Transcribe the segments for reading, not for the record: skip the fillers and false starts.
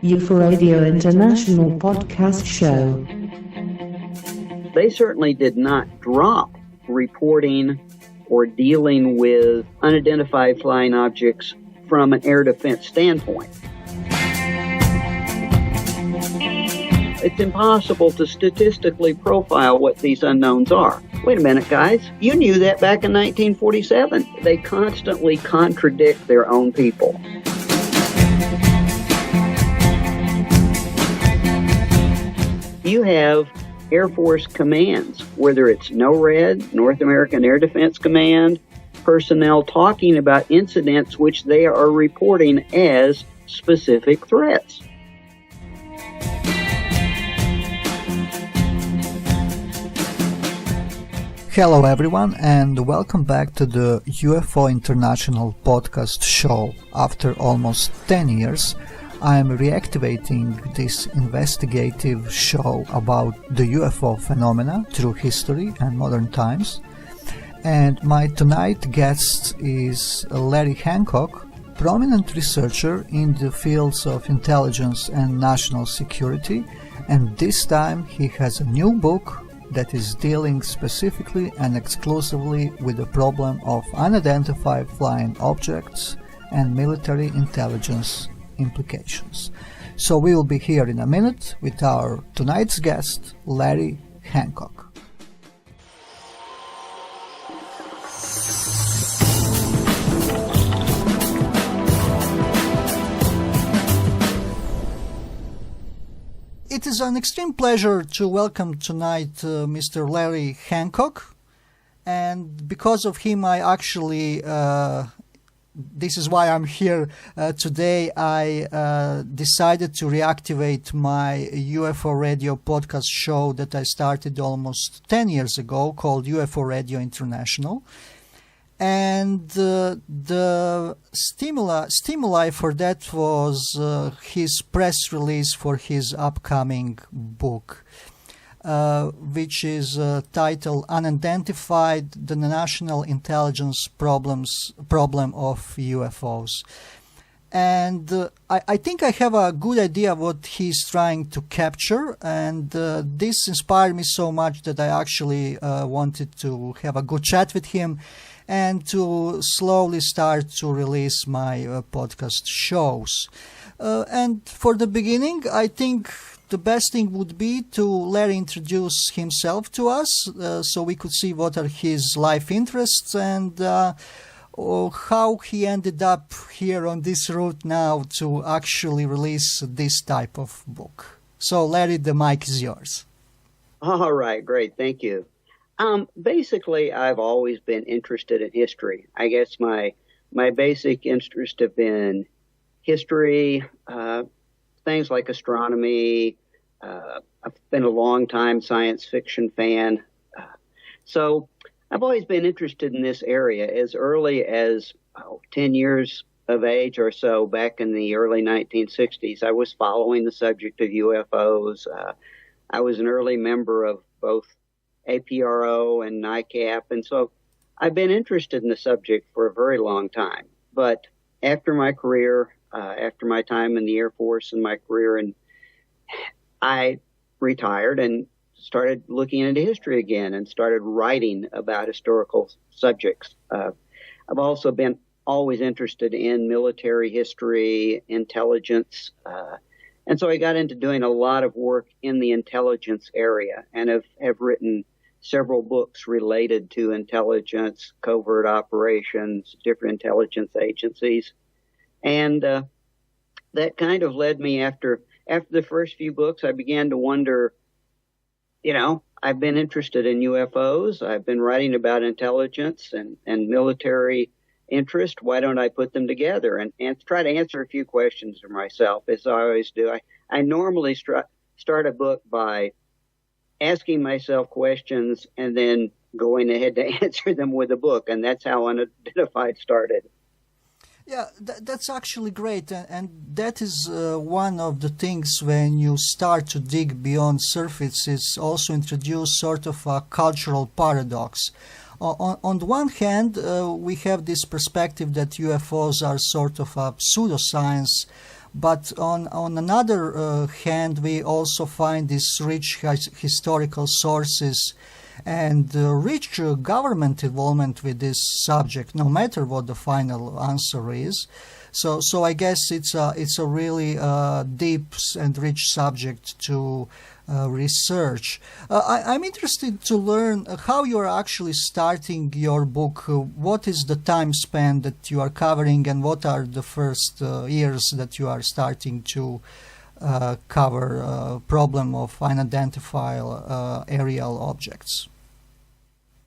UFORadio-International podcast show. They certainly did not drop reporting or dealing with unidentified flying objects from an air defense standpoint. It's impossible to statistically profile what these unknowns are. Wait a minute, guys. You knew that back in 1947. They constantly contradict their own people. You have Air Force commands, whether it's NORAD, North American Air Defense Command, personnel talking about incidents which they are reporting as specific threats. Hello everyone, and welcome back to the UFO International podcast show. After almost 10 years, I am reactivating this investigative show about the UFO phenomena through history and modern times. And my tonight guest is Larry Hancock, prominent researcher in the fields of intelligence and national security, and this time he has a new book that is dealing specifically and exclusively with the problem of unidentified flying objects and military intelligence implications. So we will be here in a minute with our tonight's guest, Larry Hancock. It is an extreme pleasure to welcome tonight Mr. Larry Hancock, and because of him I actually, this is why I'm here today, I decided to reactivate my UFO Radio podcast show that I started almost 10 years ago called UFORadio-International. And the stimuli for that was his press release for his upcoming book, which is titled Unidentified, the National Intelligence Problem of UFOs. And I think I have a good idea of what he's trying to capture, and this inspired me so much that I actually wanted to have a good chat with him and to slowly start to release my podcast shows. And for the beginning, I think the best thing would be to Larry introduce himself to us so we could see what are his life interests and how he ended up here on this route now to actually release this type of book. So Larry, the mic is yours. All right, great, thank you. Basically, I've always been interested in history. I guess my basic interests have been history, things like astronomy. I've been a long time science fiction fan. So I've always been interested in this area as early as 10 years of age or so back in the early 1960s. I was following the subject of UFOs. I was an early member of both APRO and NICAP, and so I've been interested in the subject for a very long time. But after my career, after my time in the Air Force and my career, and I retired and started looking into history again and started writing about historical subjects. I've also been always interested in military history, intelligence, and so I got into doing a lot of work in the intelligence area and have written several books related to intelligence, covert operations, different intelligence agencies. And that kind of led me after the first few books, I began to wonder, I've been interested in UFOs. I've been writing about intelligence and military interest. Why don't I put them together and try to answer a few questions for myself, as I always do. I normally start a book by asking myself questions and then going ahead to answer them with a book, and that's how Unidentified started. Yeah, that's actually great, and that is one of the things when you start to dig beyond surface, is also introduce sort of a cultural paradox. On the one hand, we have this perspective that UFOs are sort of a pseudoscience, But on another hand, we also find these rich historical sources and rich government involvement with this subject, no matter what the final answer is. So I guess it's a really deep and rich subject to research. I'm interested to learn how you are actually starting your book. What is the time span that you are covering, and what are the first years that you are starting to cover problem of unidentified aerial objects?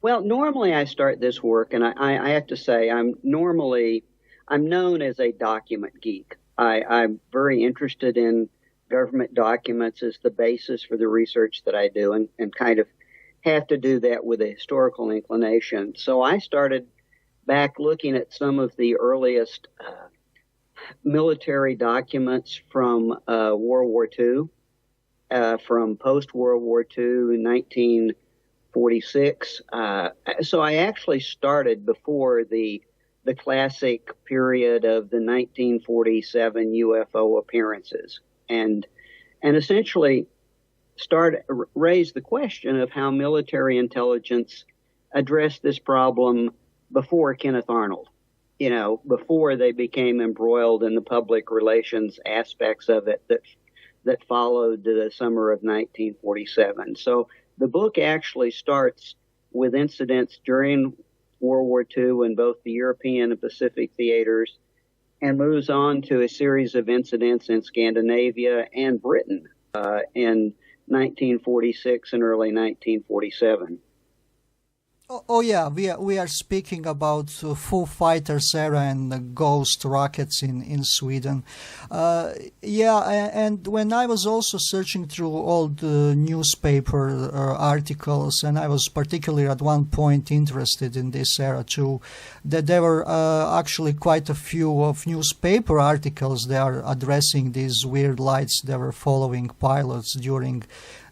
Well, normally I start this work, and I have to say I'm known as a document geek. I'm very interested in government documents as the basis for the research that I do, and kind of have to do that with a historical inclination. So I started back looking at some of the earliest military documents from World War II, from post-World War II in 1946. So I actually started before the classic period of the 1947 UFO appearances, and essentially raise the question of how military intelligence addressed this problem before Kenneth Arnold, before they became embroiled in the public relations aspects of it that followed the summer of 1947. So the book actually starts with incidents during World War II in both the European and Pacific theaters, and moves on to a series of incidents in Scandinavia and Britain in 1946 and early 1947. Oh yeah, we are speaking about Foo Fighters era and the ghost rockets in Sweden. And when I was also searching through all the newspaper articles, and I was particularly at one point interested in this era too, that there were actually quite a few of newspaper articles that are addressing these weird lights that were following pilots during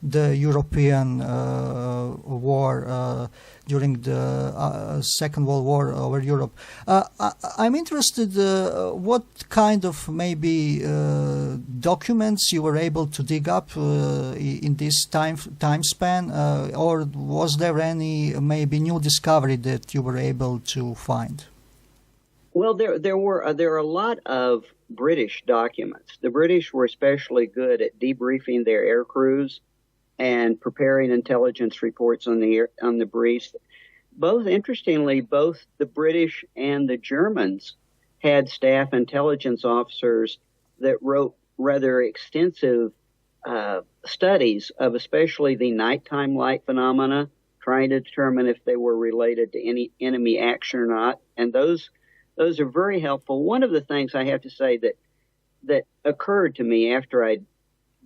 the European war, during the Second World War over Europe. I'm interested what kind of maybe documents you were able to dig up in this time span, or was there any maybe new discovery that you were able to find? Well, there are a lot of British documents. The British were especially good at debriefing their air crews and preparing intelligence reports on the briefs. Interestingly, both the British and the Germans had staff intelligence officers that wrote rather extensive studies of especially the nighttime light phenomena, trying to determine if they were related to any enemy action or not. And those are very helpful. One of the things I have to say that occurred to me after I'd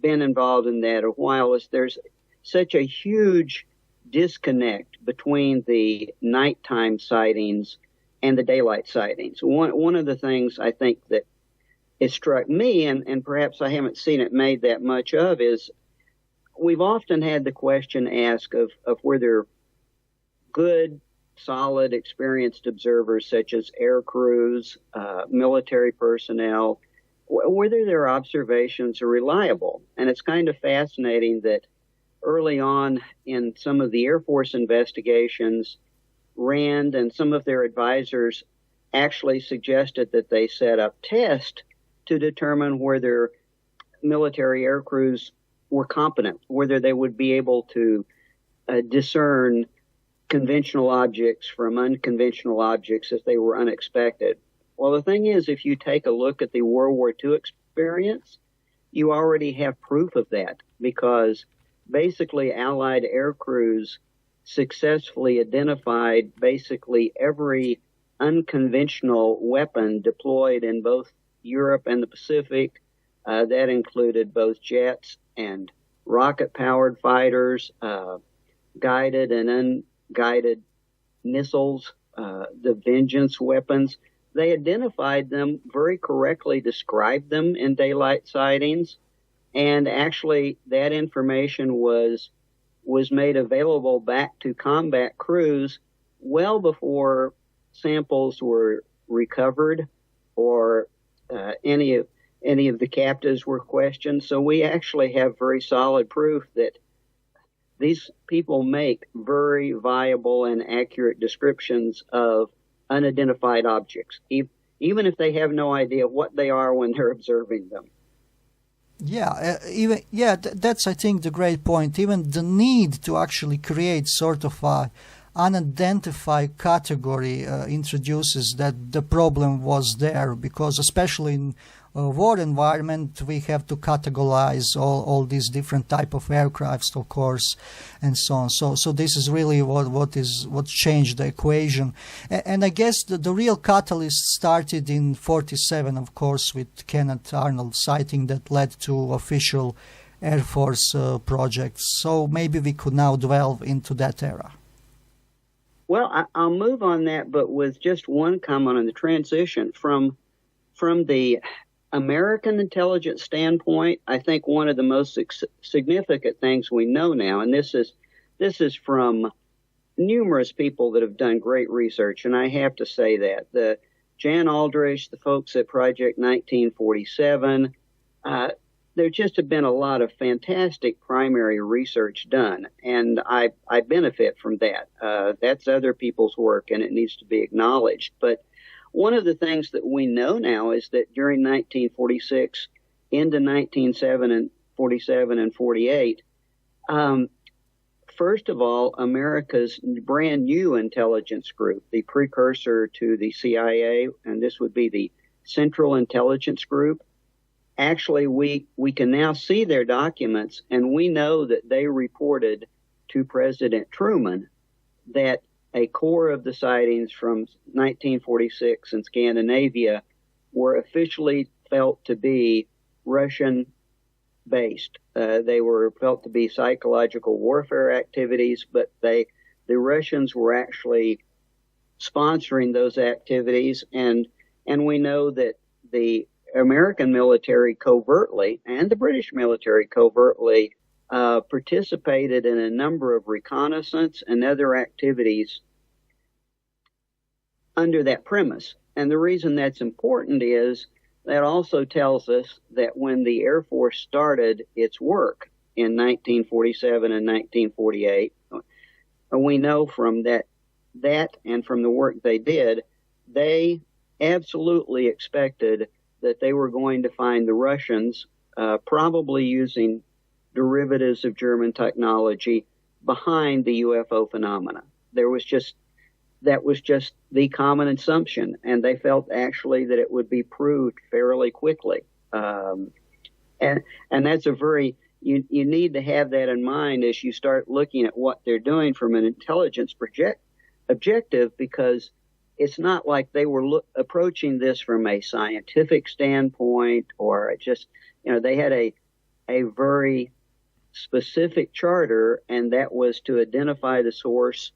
been involved in that a while is there's such a huge disconnect between the nighttime sightings and the daylight sightings. One of the things I think that it struck me, and perhaps I haven't seen it made that much of, is we've often had the question asked of whether good, solid, experienced observers such as air crews, military personnel, whether their observations are reliable. And it's kind of fascinating that early on in some of the Air Force investigations, Rand and some of their advisors actually suggested that they set up tests to determine whether military air crews were competent, whether they would be able to discern conventional objects from unconventional objects if they were unexpected. Well, the thing is, if you take a look at the World War II experience, you already have proof of that, because basically Allied air crews successfully identified basically every unconventional weapon deployed in both Europe and the Pacific. That included both jets and rocket-powered fighters, guided and unguided missiles, the Vengeance weapons. They identified them very correctly, described them in daylight sightings, and actually that information was made available back to combat crews well before samples were recovered or any any of the captives were questioned. So we actually have very solid proof that these people make very viable and accurate descriptions of unidentified objects, even if they have no idea what they are when they're observing them. That's, I think, the great point. Even the need to actually create sort of a unidentified category introduces that the problem was there, because especially in war environment, we have to categorize all these different type of aircrafts, of course, and so on. So this is really what changed the equation. And I guess the real catalyst started in 1947, of course, with Kenneth Arnold sighting that led to official Air Force projects. So maybe we could now delve into that era. Well, I'll move on that, but with just one comment on the transition from the American intelligence standpoint. I think one of the most significant things we know now, and this is from numerous people that have done great research, and I have to say that the Jan Aldrich, the folks at Project 1947, there just have been a lot of fantastic primary research done, and I benefit from that. That's other people's work, and it needs to be acknowledged. But one of the things that we know now is that during 1946 into 1947 and 48, first of all, America's brand new intelligence group, the precursor to the CIA, and this would be the Central Intelligence Group. Actually, we can now see their documents, and we know that they reported to President Truman that a core of the sightings from 1946 in Scandinavia were officially felt to be Russian-based. They were felt to be psychological warfare activities, but the Russians were actually sponsoring those activities, and we know that the American military covertly and the British military covertly participated in a number of reconnaissance and other activities under that premise. And the reason that's important is that also tells us that when the Air Force started its work in 1947 and 1948, we know from that and from the work they did, they absolutely expected that they were going to find the Russians probably using derivatives of German technology behind the UFO phenomena. That was just the common assumption, and they felt actually that it would be proved fairly quickly. And that's you need to have that in mind as you start looking at what they're doing from an intelligence objective, because it's not like they were approaching this from a scientific standpoint or just, they had a very specific charter, and that was to identify the source,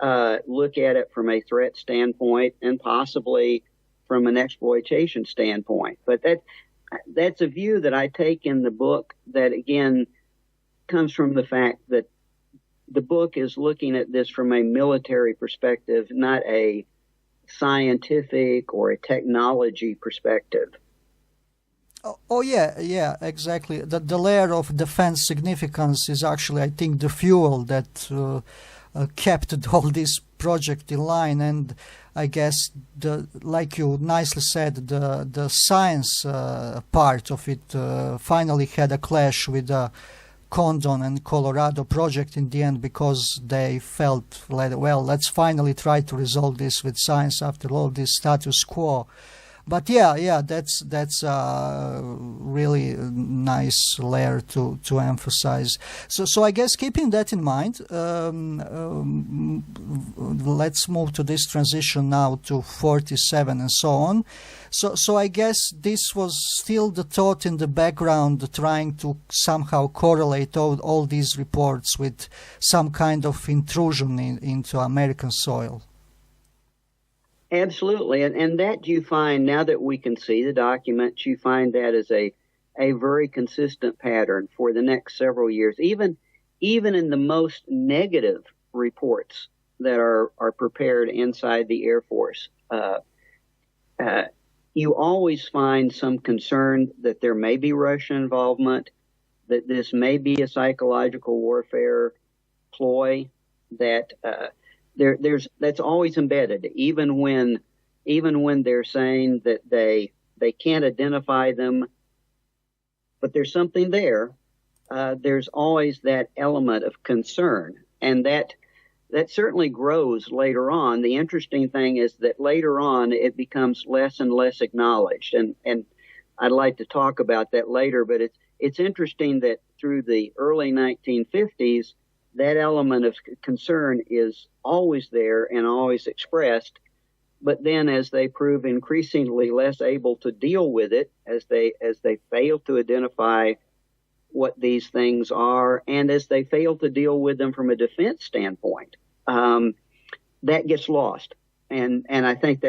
look at it from a threat standpoint, and possibly from an exploitation standpoint. But that's a view that I take in the book that, again, comes from the fact that the book is looking at this from a military perspective, not a scientific or a technology perspective. Oh yeah, exactly. The layer of defense significance is actually, I think, the fuel that kept all this project in line. And I guess, like you nicely said, the science part of it finally had a clash with the Condon and Colorado project in the end, because they felt like, well, let's finally try to resolve this with science after all this status quo. But yeah, that's really nice layer to emphasize. So I guess, keeping that in mind, let's move to this transition now to 47 and so on. So I guess this was still the thought in the background, trying to somehow correlate all these reports with some kind of intrusion into American soil. Absolutely. And that you find, now that we can see the documents, you find that as a very consistent pattern for the next several years, even in the most negative reports that are prepared inside the Air Force. you always find some concern that there may be Russian involvement, that this may be a psychological warfare ploy, that that's always embedded, even when they're saying that they can't identify them, but there's something there. There's always that element of concern, and that certainly grows later on. The interesting thing is that later on it becomes less and less acknowledged, and I'd like to talk about that later, but it's interesting that through the early 1950s, that element of concern is always there and always expressed, but then as they prove increasingly less able to deal with it, as they fail to identify what these things are, and as they fail to deal with them from a defense standpoint, that gets lost. And I think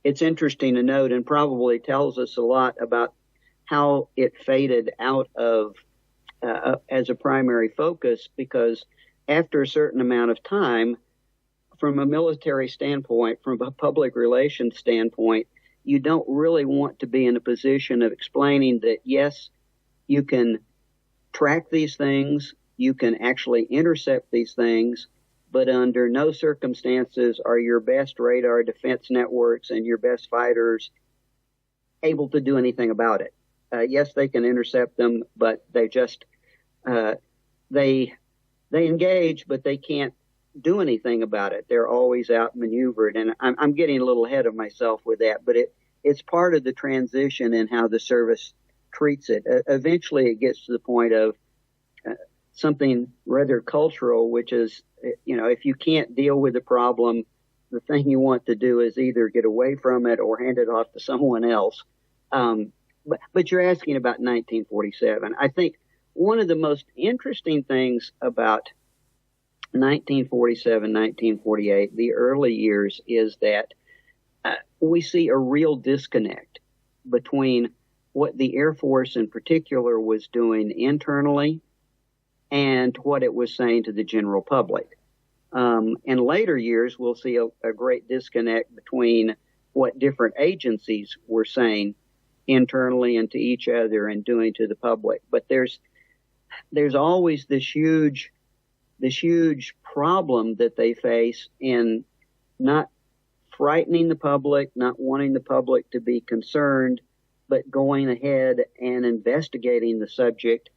it's interesting to note, and probably tells us a lot about how it faded out of as a primary focus, because after a certain amount of time, from a military standpoint, from a public relations standpoint, you don't really want to be in a position of explaining that, yes, you can track these things, you can actually intercept these things, but under no circumstances are your best radar defense networks and your best fighters able to do anything about it. Yes, they can intercept them, but they just they engage, but they can't do anything about it. They're always outmaneuvered, and I'm getting a little ahead of myself with that, but it's part of the transition in how the service treats it. Eventually, it gets to the point of something rather cultural, which is, if you can't deal with the problem, the thing you want to do is either get away from it or hand it off to someone else. But you're asking about 1947. I think one of the most interesting things about 1947, 1948, the early years, is that we see a real disconnect between what the Air Force in particular was doing internally and what it was saying to the general public. In later years, we'll see a great disconnect between what different agencies were saying internally and to each other and doing to the public. But there's always this huge problem that they face in not frightening the public, not wanting the public to be concerned, but going ahead and investigating the subject.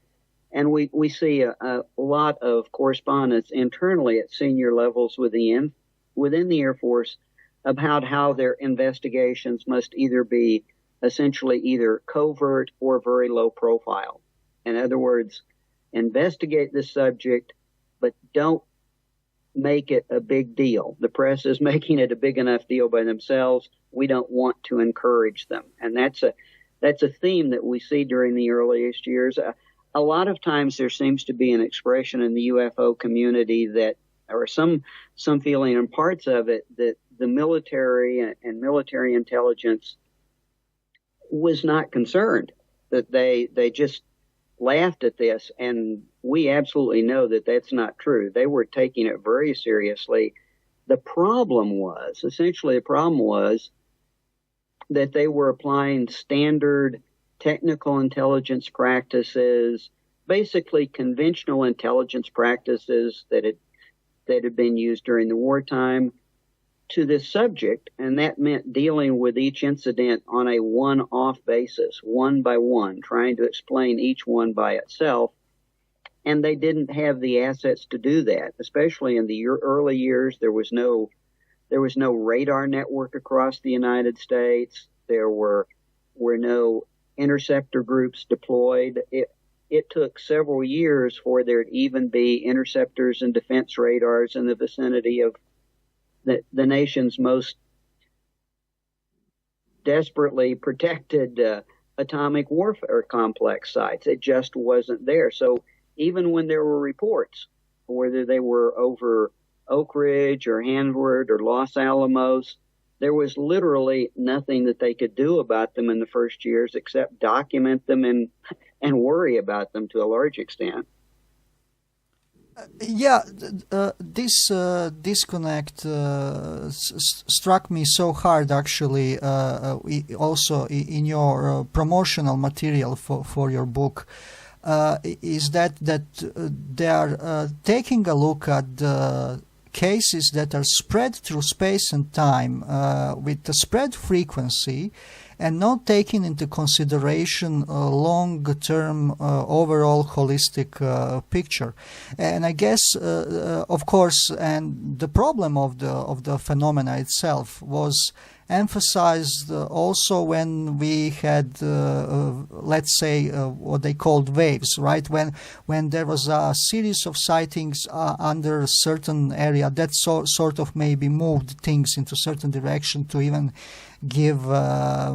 And we see a lot of correspondence internally at senior levels within the Air Force about how their investigations must either be essentially either covert or very low profile. In other words, investigate the subject, but don't make it a big deal. The press is making it a big enough deal by themselves. We don't want to encourage them. And that's a theme that we see during the earliest years. A lot of times there seems to be an expression in the UFO community that, or some feeling in parts of it, that the military and military intelligence was not concerned, that they just laughed at this, and we absolutely know that that's not true. They were taking it very seriously. The problem was that they were applying standard technical intelligence practices, basically conventional intelligence practices that had been used during the wartime, to this subject, and that meant dealing with each incident on a one-off basis, one by one, trying to explain each one by itself. And they didn't have the assets to do that, especially in the early years. There was no radar network across the United States. There were no interceptor groups deployed. It took several years for there to even be interceptors and defense radars in the vicinity of the nation's most desperately protected atomic warfare complex sites. It just wasn't there. So even when there were reports, whether they were over Oak Ridge or Hanford or Los Alamos, there was literally nothing that they could do about them in the first years except document them and worry about them to a large extent. Yeah, this disconnect struck me so hard, actually, also in your promotional material for your book, is that they are taking a look at the cases that are spread through space and time with the spread frequency, and not taking into consideration a long-term overall holistic picture. And I guess, of course, and the problem of the phenomena itself was emphasized also when we had, let's say, what they called waves, right? When there was a series of sightings under a certain area that sort of maybe moved things into certain direction to even give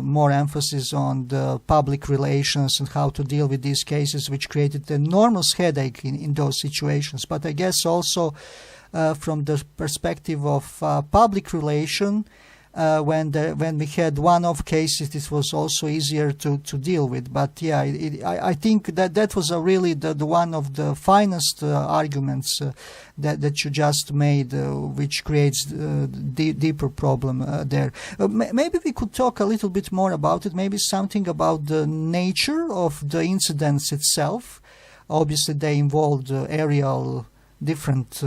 more emphasis on the public relations and how to deal with these cases, which created an enormous headache in those situations. But I guess also from the perspective of public relation, when we had one-off cases, it was also easier to deal with. But yeah, I think that was really the one of the finest arguments that you just made, which creates deeper problem there. Maybe we could talk a little bit more about it. Maybe something about the nature of the incidents itself. Obviously, they involved aerial. Different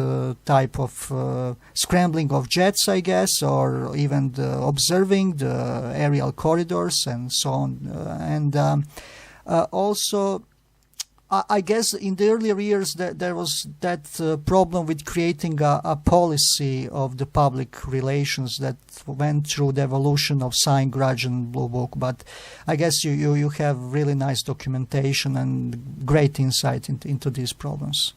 type of scrambling of jets, I guess, or even observing the aerial corridors and so on. Also, I guess in the earlier years there was that problem with creating a policy of the public relations that went through the evolution of Sign, Grudge, and Blue Book. But I guess you have really nice documentation and great insight into these problems.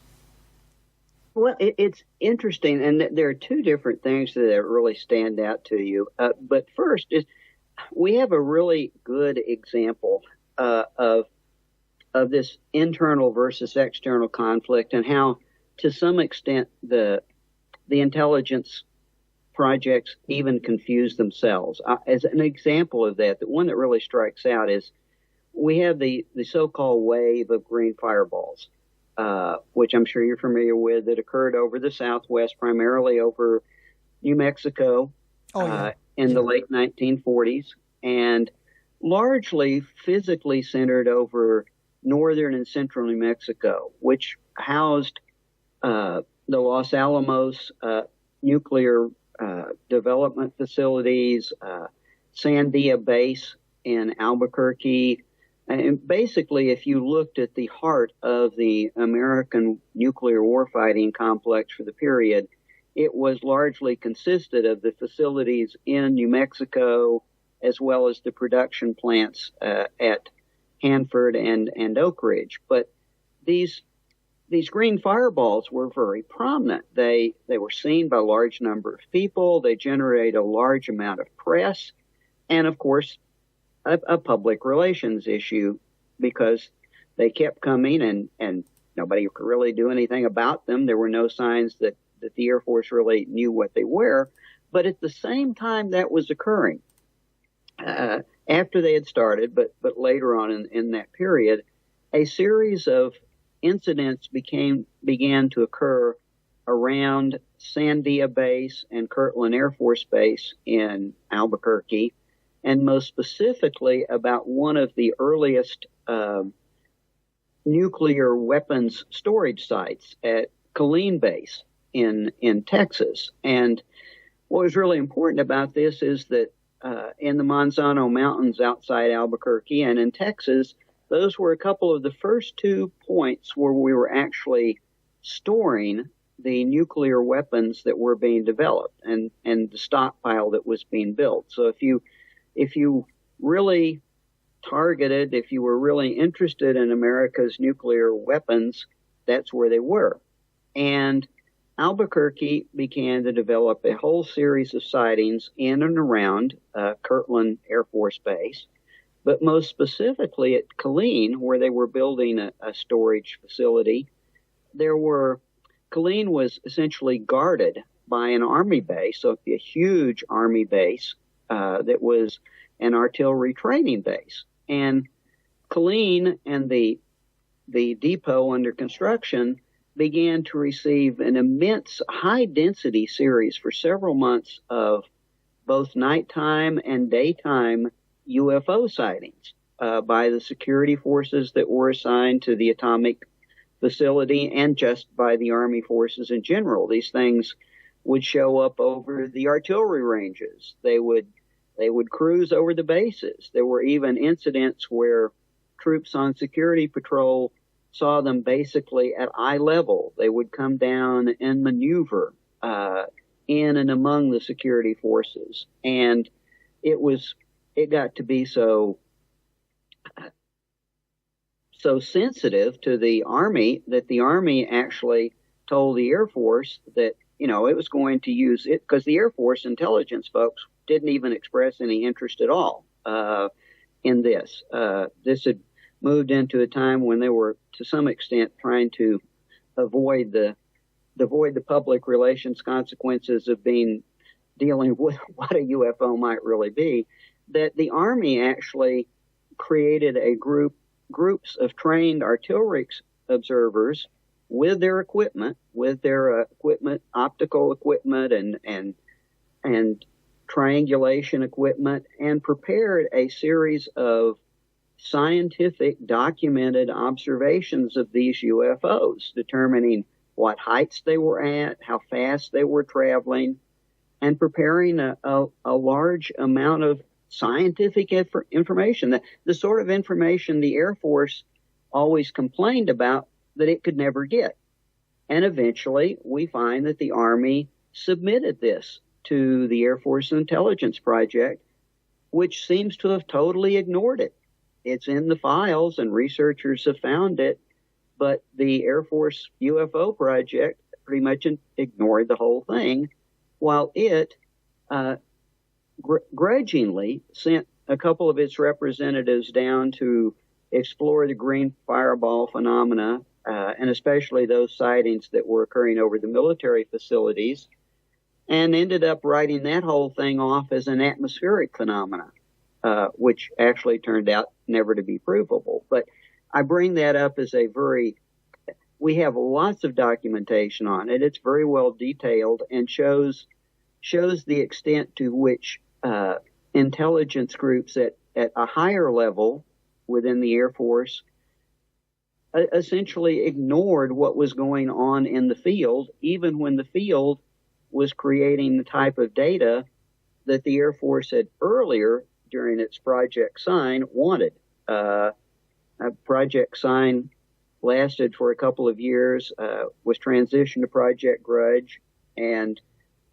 Well, it's interesting, and there are two different things that really stand out to you. But first is we have a really good example of this internal versus external conflict, and how, to some extent, the intelligence projects even confuse themselves. As an example of that, the one that really strikes out is we have the so-called wave of green fireballs. Which I'm sure you're familiar with, that occurred over the Southwest, primarily over New Mexico in the late 1940s, and largely physically centered over northern and central New Mexico, which housed the Los Alamos nuclear development facilities, Sandia Base in Albuquerque. And basically, if you looked at the heart of the American nuclear warfighting complex for the period, it was largely consisted of the facilities in New Mexico, as well as the production plants at Hanford and Oak Ridge. But these green fireballs were very prominent. They were seen by a large number of people. They generated a large amount of press, and of course, a public relations issue, because they kept coming and nobody could really do anything about them. There were no signs that the Air Force really knew what they were. But at the same time that was occurring, after they had started, but later on in that period, a series of incidents began to occur around Sandia Base and Kirtland Air Force Base in Albuquerque, and most specifically about one of the earliest nuclear weapons storage sites at Killeen Base in Texas. And what was really important about this is that in the Manzano Mountains outside Albuquerque and in Texas, those were a couple of the first 2 points where we were actually storing the nuclear weapons that were being developed and the stockpile that was being built. So if you really targeted, if you were really interested in America's nuclear weapons, that's where they were. And Albuquerque began to develop a whole series of sightings in and around Kirtland Air Force Base, but most specifically at Killeen, where they were building a storage facility. Killeen was essentially guarded by an Army base, so a huge Army base, that was an artillery training base. And Killeen and the depot under construction began to receive an immense high-density series for several months of both nighttime and daytime UFO sightings by the security forces that were assigned to the atomic facility and just by the Army forces in general. These things would show up over the artillery ranges. They would cruise over the bases. There were even incidents where troops on security patrol saw them basically at eye level. They would come down and maneuver in and among the security forces. And it got to be so sensitive to the Army that the Army actually told the Air Force that, it was going to use it, because the Air Force intelligence folks didn't even express any interest at all in this. This had moved into a time when they were, to some extent, trying to avoid the public relations consequences of dealing with what a UFO might really be. That the Army actually created groups of trained artillery observers with their equipment, optical equipment and triangulation equipment, and prepared a series of scientific documented observations of these UFOs, determining what heights they were at, how fast they were traveling, and preparing a large amount of scientific information, the sort of information the Air Force always complained about that it could never get. And eventually we find that the Army submitted this to the Air Force Intelligence Project, which seems to have totally ignored it. It's in the files and researchers have found it, but the Air Force UFO Project pretty much ignored the whole thing, while it grudgingly sent a couple of its representatives down to explore the green fireball phenomena, and especially those sightings that were occurring over the military facilities, and ended up writing that whole thing off as an atmospheric phenomena, which actually turned out never to be provable. But I bring that up as we have lots of documentation on it. It's very well detailed and shows the extent to which intelligence groups at a higher level within the Air Force essentially ignored what was going on in the field, even when the field was creating the type of data that the Air Force had earlier during its Project Sign wanted. Project Sign lasted for a couple of years, was transitioned to Project Grudge, and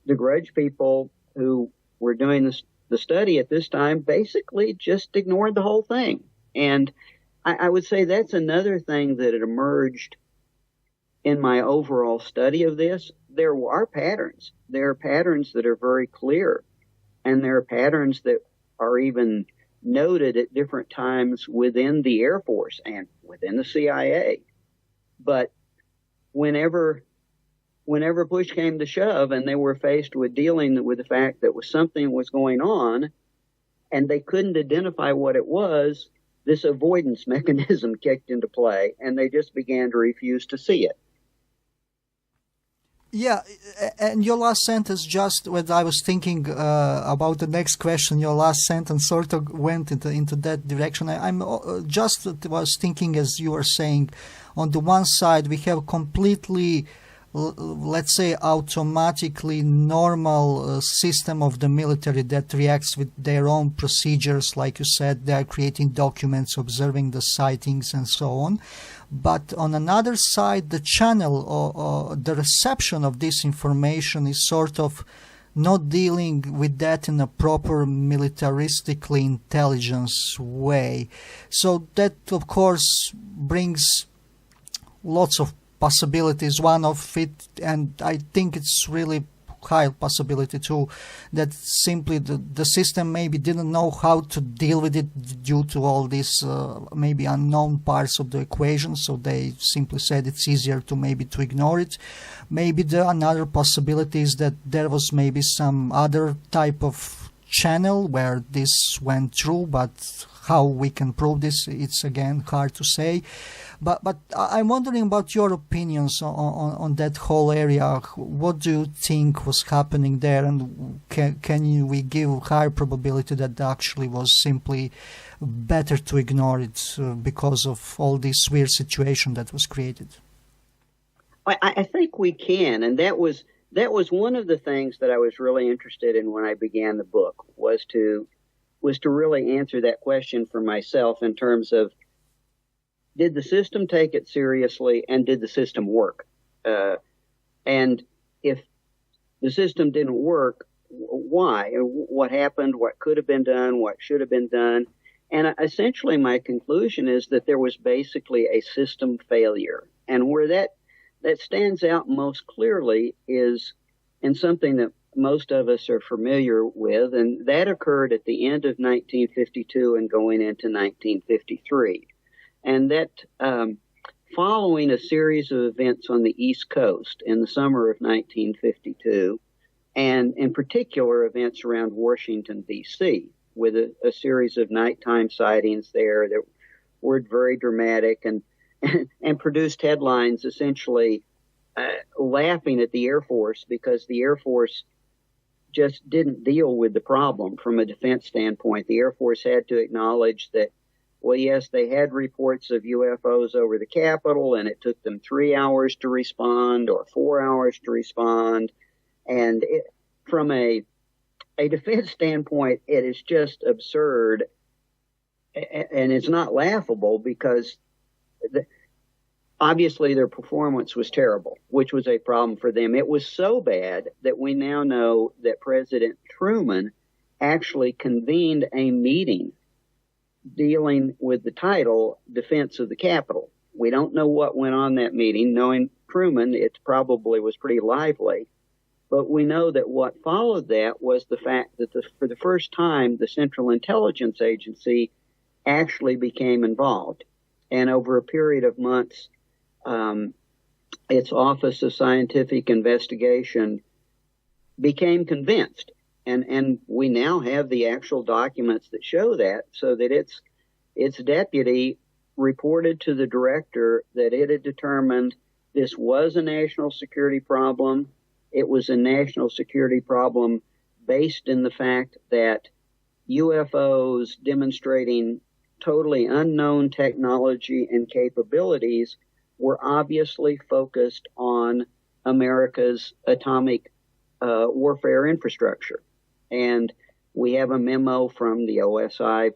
the Grudge people who were doing the study at this time basically just ignored the whole thing. And I would say that's another thing that had emerged in my overall study of this. There are patterns. There are patterns that are very clear, and there are patterns that are even noted at different times within the Air Force and within the CIA. But whenever push came to shove and they were faced with dealing with the fact that something was going on and they couldn't identify what it was, this avoidance mechanism kicked into play, and they just began to refuse to see it. Yeah, and your last sentence, just when I was thinking about the next question, your last sentence sort of went into that direction. I'm just was thinking, as you were saying, on the one side we have completely, let's say, automatically normal system of the military that reacts with their own procedures. Like you said, they are creating documents, observing the sightings and so on. But on another side, the channel or the reception of this information is sort of not dealing with that in a proper militaristically intelligence way. So that, of course, brings lots of possibilities. One of it, and I think it's really high possibility too, that simply the system maybe didn't know how to deal with it due to all these maybe unknown parts of the equation, so they simply said it's easier to ignore it. Maybe another possibility is that there was maybe some other type of channel where this went through, but how we can prove this, it's again hard to say. But I'm wondering about your opinions on that whole area. What do you think was happening there, and can we give higher probability that actually was simply better to ignore it because of all this weird situation that was created? I think we can, and that was one of the things that I was really interested in when I began the book, was to really answer that question for myself in terms of, did the system take it seriously, and did the system work? And if the system didn't work, why? What happened? What could have been done? What should have been done? And essentially my conclusion is that there was basically a system failure. And where that stands out most clearly is in something that most of us are familiar with, and that occurred at the end of 1952 and going into 1953. And that following a series of events on the East Coast in the summer of 1952, and in particular events around Washington, D.C., with a series of nighttime sightings there that were very dramatic and produced headlines essentially laughing at the Air Force, because the Air Force just didn't deal with the problem from a defense standpoint. The Air Force had to acknowledge that, well, yes, they had reports of UFOs over the Capitol, and it took them 3 hours to respond or 4 hours to respond. And from a defense standpoint, it is just absurd, and it's not laughable, because obviously their performance was terrible, which was a problem for them. It was so bad that we now know that President Truman actually convened a meeting dealing with the title Defense of the Capitol. We don't know what went on that meeting. Knowing Truman, it probably was pretty lively. But we know that what followed that was the fact that for the first time, the Central Intelligence Agency actually became involved. And over a period of months, its Office of Scientific Investigation became convinced. And we now have the actual documents that show that, so that its deputy reported to the director that it had determined this was a national security problem. It was a national security problem based in the fact that UFOs demonstrating totally unknown technology and capabilities were obviously focused on America's atomic warfare infrastructure. And we have a memo from the OSI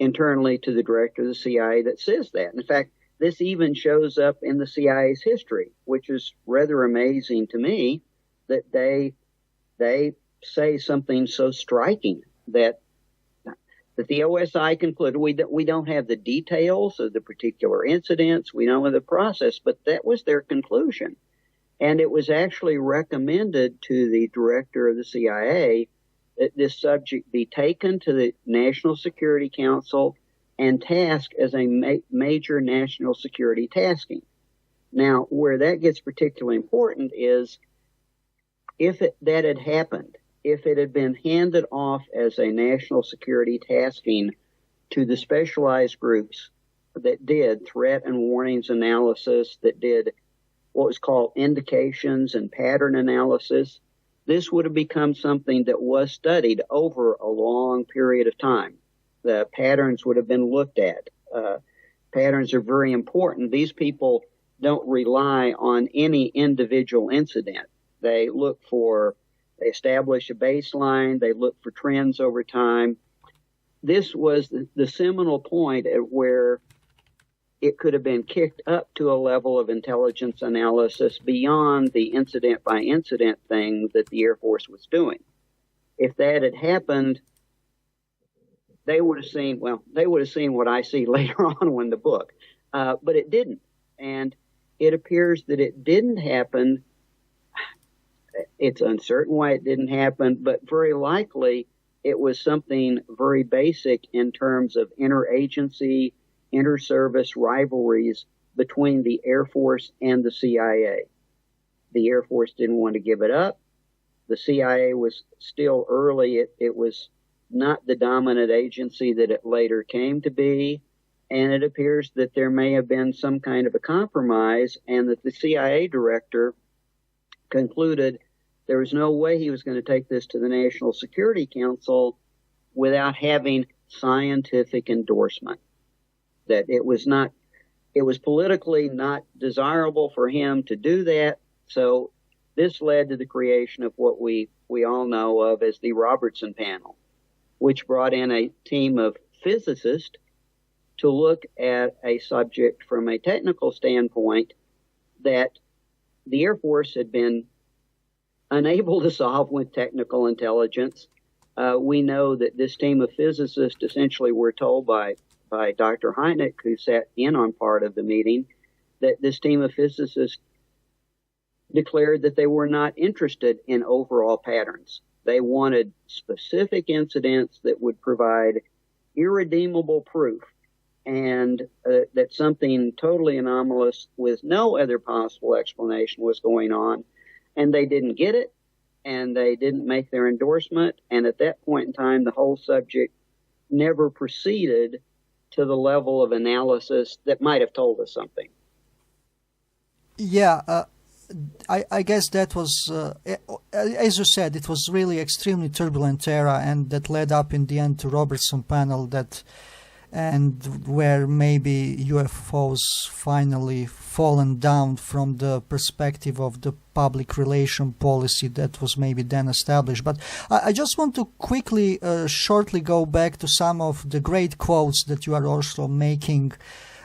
internally to the director of the CIA that says that. In fact, this even shows up in the CIA's history, which is rather amazing to me, that they say something so striking that the OSI concluded. We don't have the details of the particular incidents, we don't have the process, but that was their conclusion. And it was actually recommended to the director of the CIA that this subject be taken to the National Security Council and tasked as a major national security tasking. Now, where that gets particularly important is if that had happened, if it had been handed off as a national security tasking to the specialized groups that did threat and warnings analysis, that did what was called indications and pattern analysis, this would have become something that was studied over a long period of time. The patterns would have been looked at. Patterns are very important. These people don't rely on any individual incident. They establish a baseline, they look for trends over time. This was the seminal point at where it could have been kicked up to a level of intelligence analysis beyond the incident by incident thing that the Air Force was doing. If that had happened, they would have seen what I see later on in the book. But it didn't. And it appears that it didn't happen. It's uncertain why it didn't happen, but very likely it was something very basic in terms of interagency, inter-service rivalries between the Air Force and the CIA. The Air Force didn't want to give it up. The CIA was still early. It was not the dominant agency that it later came to be. And it appears that there may have been some kind of a compromise, and that the CIA director concluded there was no way he was going to take this to the National Security Council without having scientific endorsement. That it was politically not desirable for him to do that. So this led to the creation of what we all know of as the Robertson Panel, which brought in a team of physicists to look at a subject from a technical standpoint that the Air Force had been unable to solve with technical intelligence. We know that this team of physicists essentially were told by Dr. Hynek, who sat in on part of the meeting, that this team of physicists declared that they were not interested in overall patterns. They wanted specific incidents that would provide irredeemable proof, and that something totally anomalous with no other possible explanation was going on. And they didn't get it, and they didn't make their endorsement. And at that point in time, the whole subject never proceeded to the level of analysis that might have told us something. Yeah, I guess that was, as you said, it was really extremely turbulent era, and that led up in the end to Robertson Panel, and where maybe UFOs finally fallen down from the perspective of the public relation policy that was maybe then established. But I just want to quickly, shortly go back to some of the great quotes that you are also making,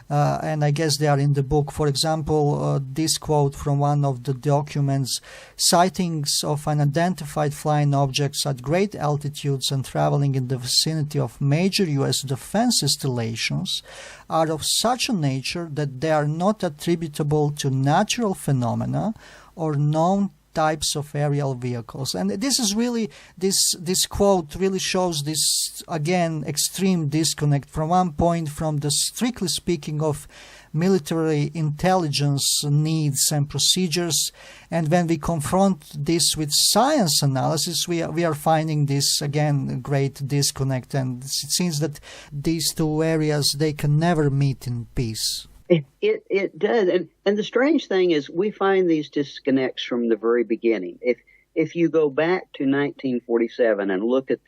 and I guess they are in the book. For example, this quote from one of the documents: sightings of unidentified flying objects at great altitudes and traveling in the vicinity of major U.S. defense installations are of such a nature that they are not attributable to natural phenomena or known types of aerial vehicles. And this is really, this quote really shows this, again, extreme disconnect from one point from the, strictly speaking, of military intelligence needs and procedures, and when we confront this with science analysis, we are finding this, again, great disconnect, and it seems that these two areas, they can never meet in peace. It does, and the strange thing is we find these disconnects from the very beginning. If you go back to 1947 and look at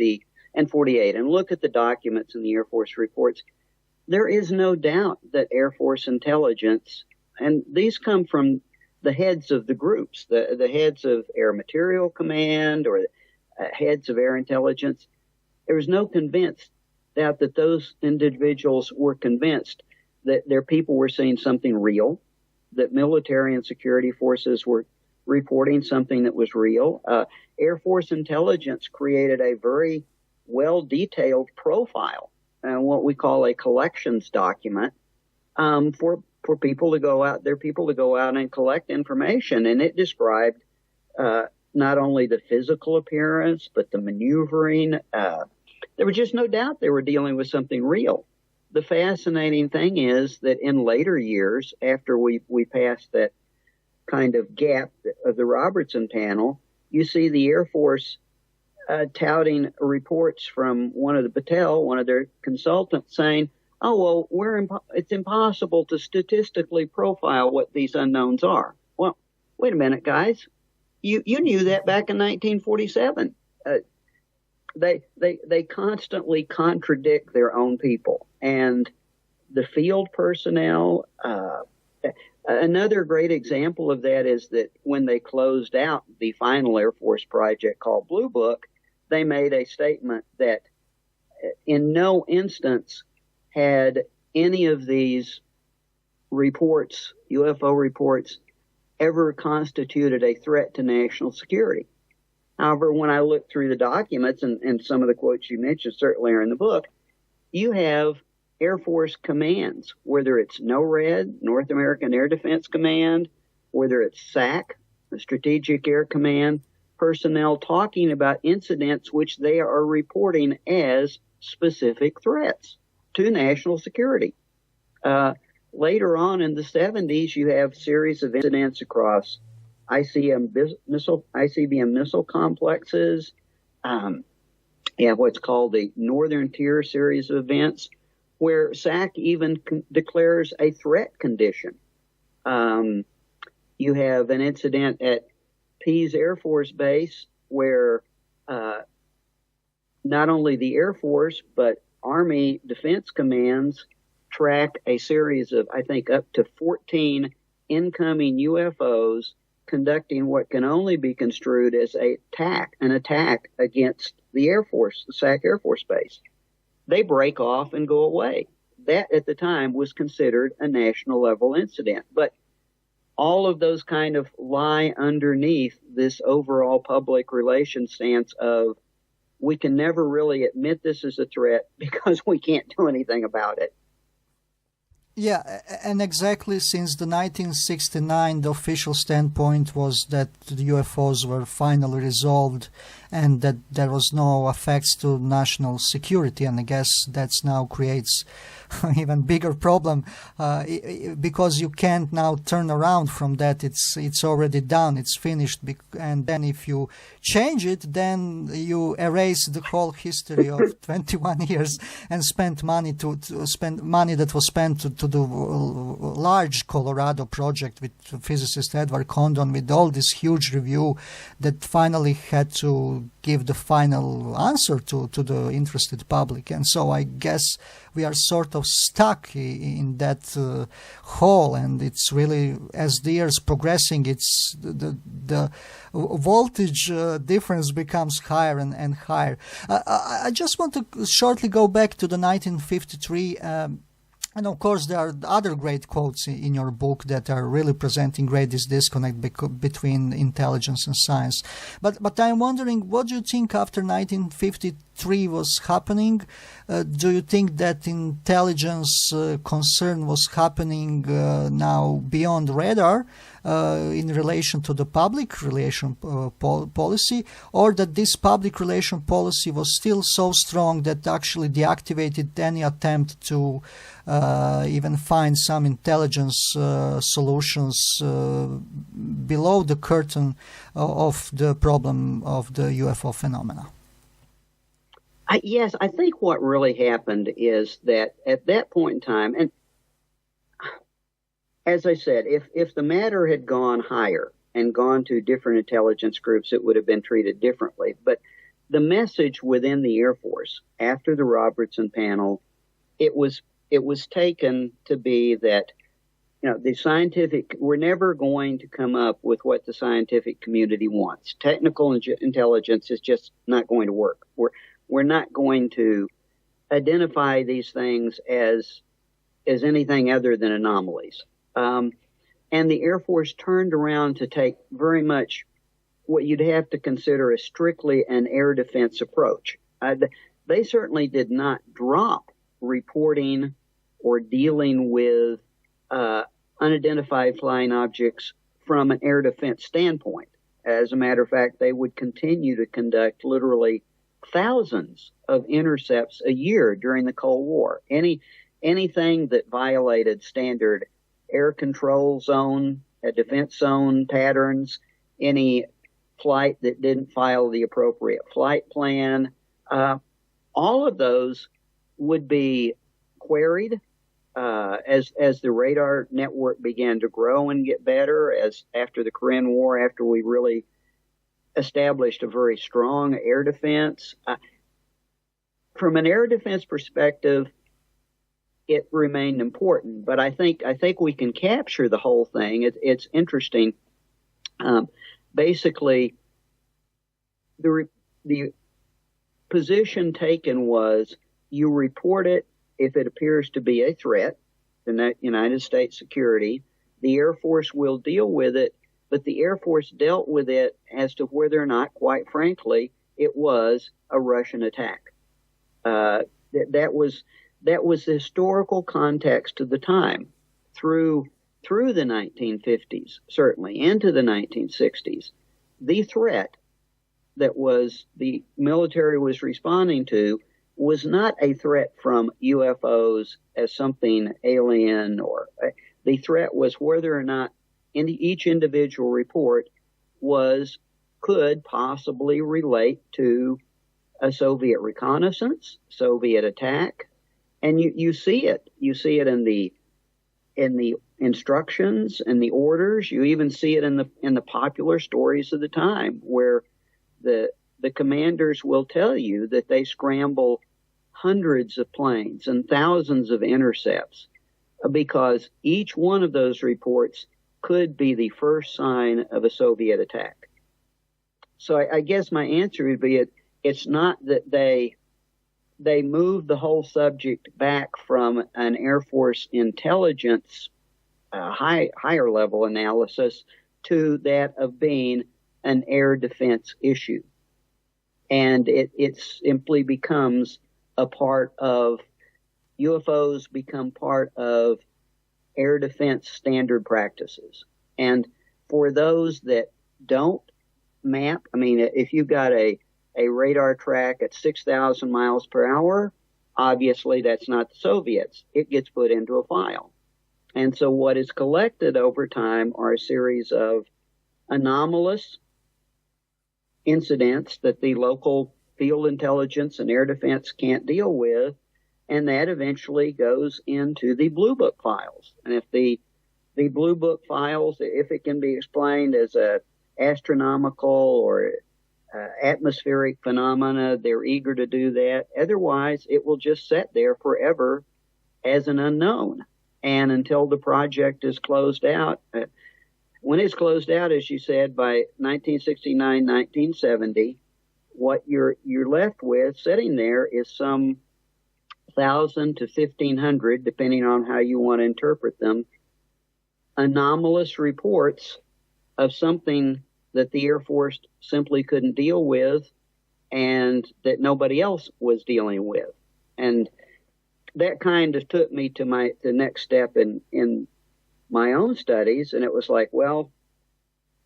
and 48 and look at the documents in the Air Force reports, there is no doubt that Air Force intelligence, and these come from the heads of the groups, the heads of Air Material Command or heads of Air Intelligence, there was no doubt that those individuals were convinced that their people were seeing something real, that military and security forces were reporting something that was real. Air Force intelligence created a very well-detailed profile, what we call a collections document, for people to go out, and collect information. And it described not only the physical appearance, but the maneuvering. There was just no doubt they were dealing with something real. The fascinating thing is that in later years, after we passed that kind of gap of the Robertson Panel, you see the Air Force touting reports from one of their consultants, saying, "Oh, well, it's impossible to statistically profile what these unknowns are." Well, wait a minute, guys. You knew that back in 1947. They constantly contradict their own people. And the field personnel, another great example of that is that when they closed out the final Air Force project called Blue Book, they made a statement that in no instance had any of these reports, UFO reports, ever constituted a threat to national security. However, when I look through the documents, and some of the quotes you mentioned certainly are in the book, you have Air Force commands, whether it's NORAD, North American Air Defense Command, whether it's SAC, the Strategic Air Command, personnel talking about incidents which they are reporting as specific threats to national security. Later on in the 70s, you have series of incidents across ICBM missile complexes, You have what's called the Northern Tier series of events, where SAC even declares a threat condition. You have an incident at Pease Air Force Base where not only the Air Force, but Army Defense Commands track a series of, I think, up to 14 incoming UFOs conducting what can only be construed as an attack against the Air Force, the SAC Air Force Base. They break off and go away. That, at the time, was considered a national level incident. But all of those kind of lie underneath this overall public relations stance of we can never really admit this is a threat because we can't do anything about it. Yeah, and exactly since the 1969, the official standpoint was that the UFOs were finally resolved and that there was no effects to national security. And I guess that's now creates even bigger problem because you can't now turn around from that. It's already done. It's finished. And then if you change it, then you erase the whole history of 21 years and spend money to spend money that was spent to do large Colorado project with physicist Edward Condon, with all this huge review that finally had to give the final answer to the interested public. And so I guess we are sort of stuck in that hole, and it's really, as the years progressing, it's the voltage difference becomes higher and higher. I just want to shortly go back to the 1953. And of course, there are other great quotes in your book that are really presenting great disconnect between intelligence and science. But I'm wondering, what do you think after 1953 was happening? Do you think that intelligence concern was happening now beyond radar in relation to the public relation policy, or that this public relation policy was still so strong that actually deactivated any attempt to even find some intelligence solutions below the curtain of the problem of the UFO phenomena? Yes, I think what really happened is that at that point in time, and as I said, if the matter had gone higher and gone to different intelligence groups, it would have been treated differently. But the message within the Air Force after the Robertson panel, it was taken to be that, the scientific, we're never going to come up with what the scientific community wants. Technical intelligence is just not going to work. We're not going to identify these things as anything other than anomalies. And the Air Force turned around to take very much what you'd have to consider as strictly an air defense approach. They certainly did not drop reporting or dealing with unidentified flying objects from an air defense standpoint. As a matter of fact, they would continue to conduct literally thousands of intercepts a year during the Cold War. Anything that violated standard air control zone, defense zone patterns, any flight that didn't follow the appropriate flight plan, all of those would be queried as the radar network began to grow and get better, as after the Korean War, after we really established a very strong air defense. From an air defense perspective, it remained important, but I think we can capture the whole thing. It's interesting. Basically, the position taken was you report it if it appears to be a threat to United States security. The Air Force will deal with it, but the Air Force dealt with it as to whether or not, quite frankly, it was a Russian attack. That was the historical context of the time through the 1950s, certainly into the 1960s. The threat that the military was responding to was not a threat from UFOs as something alien, or the threat was whether or not each individual report could possibly relate to a Soviet reconnaissance, Soviet attack, and you see it. You see it in the instructions and the orders. You even see it in the popular stories of the time, where the commanders will tell you that they scramble hundreds of planes and thousands of intercepts, because each one of those reports could be the first sign of a Soviet attack. So I guess my answer would be it's not that they moved the whole subject back from an Air Force intelligence higher level analysis to that of being an air defense issue. And it simply becomes a part of, UFOs become part of air defense standard practices. And for those that don't map, I mean, if you've got a radar track at 6,000 miles per hour, obviously that's not the Soviets. It gets put into a file. And so what is collected over time are a series of anomalous incidents that the local field intelligence and air defense can't deal with, and that eventually goes into the Blue Book files. And if the Blue Book files, if it can be explained as a astronomical or atmospheric phenomena, they're eager to do that. Otherwise, it will just sit there forever as an unknown. And until the project is closed out, when it's closed out, as you said, by 1969, 1970, what you're left with sitting there is some 1,000 to 1,500, depending on how you want to interpret them, anomalous reports of something that the Air Force simply couldn't deal with and that nobody else was dealing with. And that kind of took me to the next step in my own studies. And it was like, well,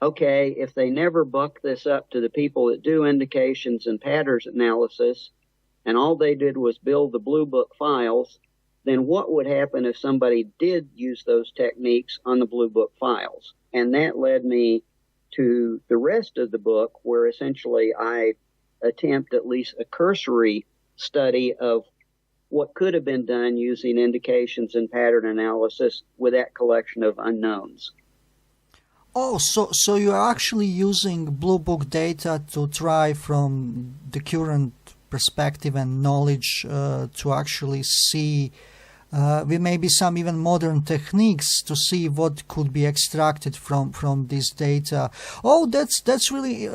okay, if they never buck this up to the people that do indications and patterns analysis, and all they did was build the Blue Book files, then what would happen if somebody did use those techniques on the Blue Book files? And that led me to the rest of the book, where essentially I attempt at least a cursory study of what could have been done using indications and pattern analysis with that collection of unknowns. Oh, so you're actually using Blue Book data to try from the current perspective and knowledge to actually see with maybe some even modern techniques to see what could be extracted from this data. Oh, that's really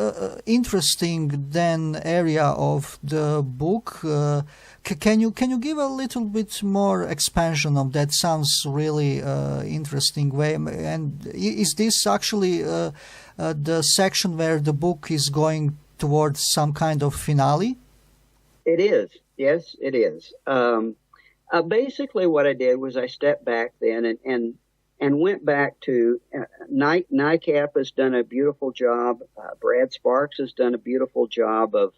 interesting then area of the book. Can you give a little bit more expansion of that? Sounds really interesting way. And is this actually the section where the book is going towards some kind of finale? It is. Yes, it is. Basically, what I did was I stepped back then and went back to NICAP has done a beautiful job. Brad Sparks has done a beautiful job of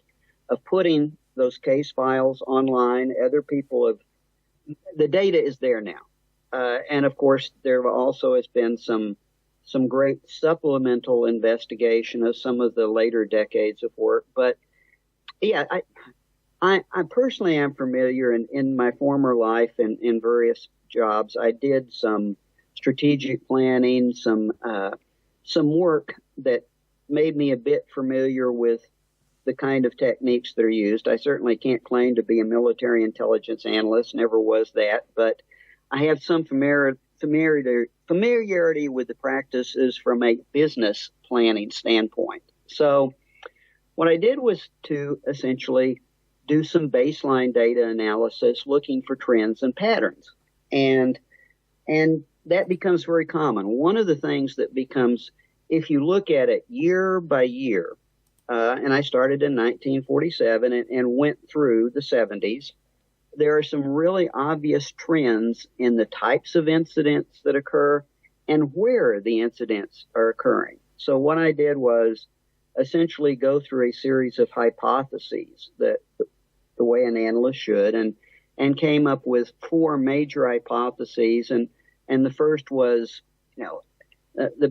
putting those case files online. Other people have, the data is there now. And of course, there also has been some great supplemental investigation of some of the later decades of work. But yeah, I personally am familiar in my former life and in various jobs. I did some strategic planning, some work that made me a bit familiar with the kind of techniques that are used. I certainly can't claim to be a military intelligence analyst, never was that, but I have some familiarity with the practices from a business planning standpoint. So what I did was to essentially do some baseline data analysis looking for trends and patterns. And that becomes very common. One of the things that becomes, if you look at it year by year, and I started in 1947 and went through the 70s, there are some really obvious trends in the types of incidents that occur and where the incidents are occurring. So what I did was essentially go through a series of hypotheses that the way an analyst should, and came up with 4 major hypotheses. And the first was, the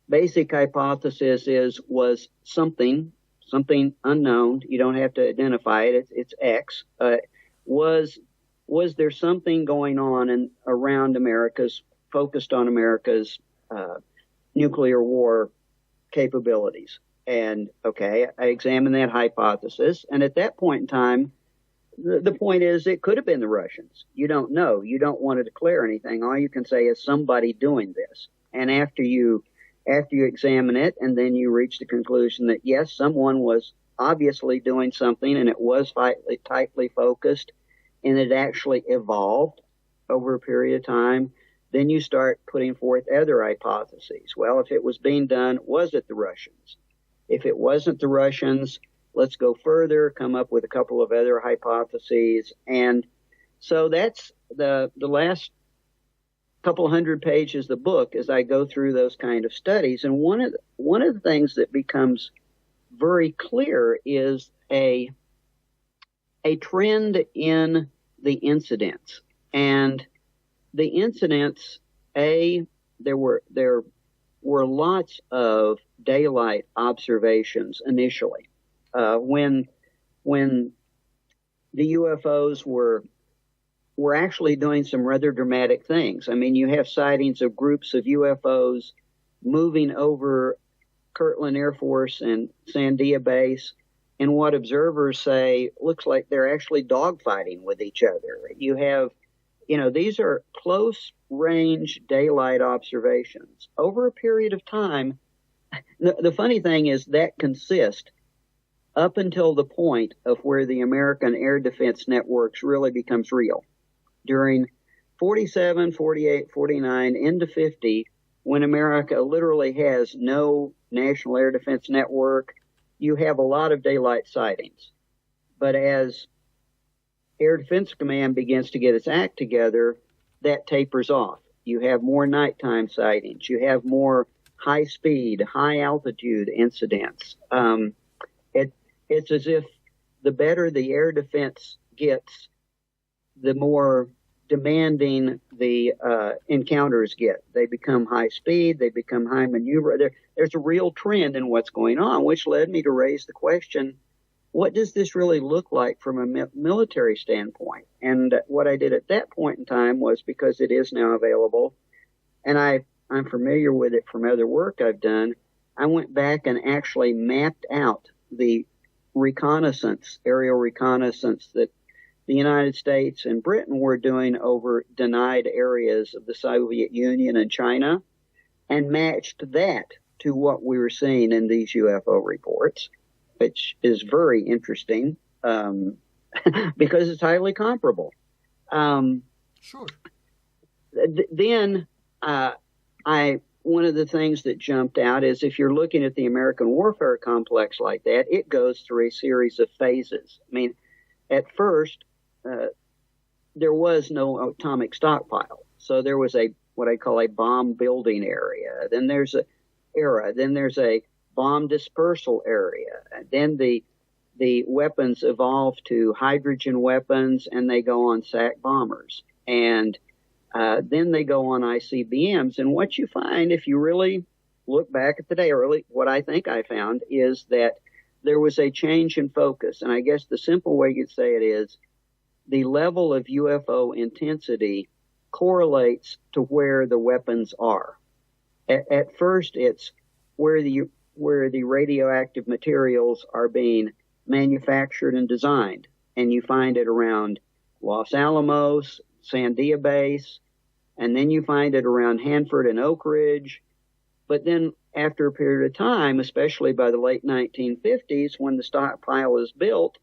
basic hypothesis was something, something unknown. You don't have to identify it. It's X. Was there something going on around America's, focused on America's nuclear war capabilities? And okay, I examined that hypothesis, and at that point in time, the point is it could have been the Russians. You don't know. You don't want to declare anything. All you can say is somebody doing this. And after you examine it, and then you reach the conclusion that yes, someone was obviously doing something, and it was tightly focused, and it actually evolved over a period of time, then you start putting forth other hypotheses. Well, if it was being done, was it the Russians? If it wasn't the Russians, let's go further, come up with a couple of other hypotheses. And so that's the last couple hundred pages of the book as I go through those kind of studies. And one of the things that becomes very clear is a trend in the incidents. And the incidents, there were lots of daylight observations initially. When the UFOs were actually doing some rather dramatic things. I mean, you have sightings of groups of UFOs moving over Kirtland Air Force and Sandia Base, and what observers say looks like they're actually dogfighting with each other. You have, these are close-range daylight observations. Over a period of time, the funny thing is that consists up until the point of where the American air defense networks really becomes real. During 47, 48, 49, into 50, when America literally has no national air defense network, you have a lot of daylight sightings. But as Air Defense Command begins to get its act together, that tapers off. You have more nighttime sightings. You have more high-speed, high-altitude incidents. It's as if the better the air defense gets, the more demanding the encounters get. They become high speed, they become high maneuver. There's a real trend in what's going on, which led me to raise the question, what does this really look like from a military standpoint? And what I did at that point in time was, because it is now available, and I'm familiar with it from other work I've done, I went back and actually mapped out the aerial reconnaissance that the United States and Britain were doing over denied areas of the Soviet Union and China, and matched that to what we were seeing in these UFO reports, which is very interesting because it's highly comparable. Sure. Then one of the things that jumped out is, if you're looking at the American warfare complex like that, it goes through a series of phases. I mean, at first, there was no atomic stockpile. So there was what I call a bomb building area. Then there's then there's a bomb dispersal area. And then the weapons evolve to hydrogen weapons, and they go on SAC bombers. And then they go on ICBMs. And what you find, if you really look back at the day, or what I think I found, is that there was a change in focus. And I guess the simple way you'd say it is, the level of UFO intensity correlates to where the weapons are. At first, it's where the radioactive materials are being manufactured and designed. And you find it around Los Alamos, Sandia Base, and then you find it around Hanford and Oak Ridge. But then after a period of time, especially by the late 1950s, when the stockpile is built,